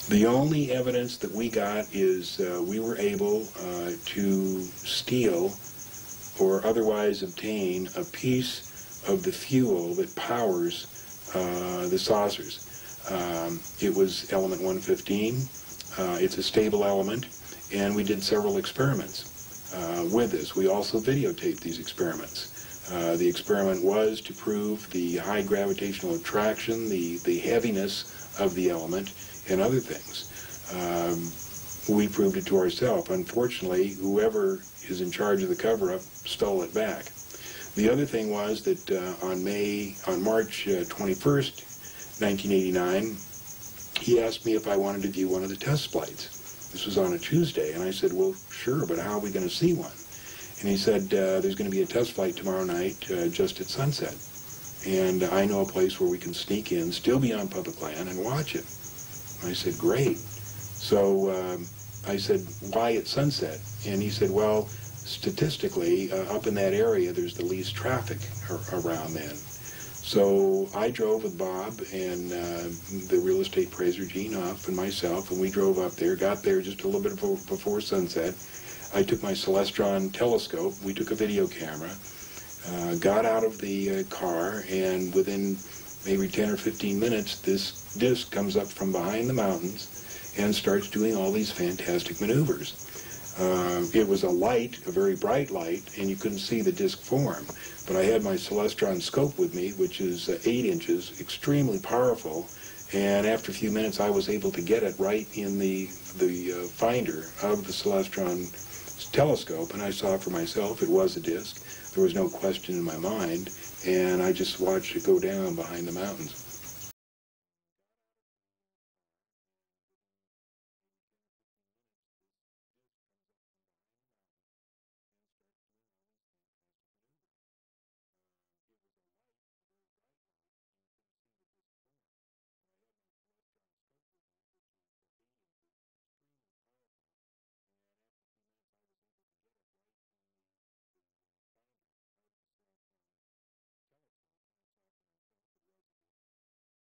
The only evidence that we got is we were able to steal or otherwise obtain a piece of the fuel that powers the saucers. It was element 115. It's a stable element, and we did several experiments with this. We also videotaped these experiments. The experiment was to prove the high gravitational attraction, the heaviness of the element, and other things. We proved it to ourselves. Unfortunately, whoever is in charge of the cover-up stole it back. The other thing was that on March 21st, 1989, he asked me if I wanted to view one of the test flights. This was on a Tuesday, and I said, well, sure, but how are we going to see one? And he said, there's going to be a test flight tomorrow night just at sunset. And I know a place where we can sneak in, still be on public land, and watch it. I said, great. So I said, why at sunset? And he said, well, statistically, up in that area, there's the least traffic around then. So I drove with Bob and the real estate appraiser, Gene Huff, and myself, and we drove up there, got there just a little bit before sunset. I took my Celestron telescope, we took a video camera, got out of the car, and within maybe 10 or 15 minutes, this disc comes up from behind the mountains and starts doing all these fantastic maneuvers. It was a light, a very bright light, and you couldn't see the disc form. But I had my Celestron scope with me, which is 8 inches, extremely powerful, and after a few minutes I was able to get it right in the finder of the Celestron telescope, and I saw for myself it was a disc. There was no question in my mind, and I just watched it go down behind the mountains.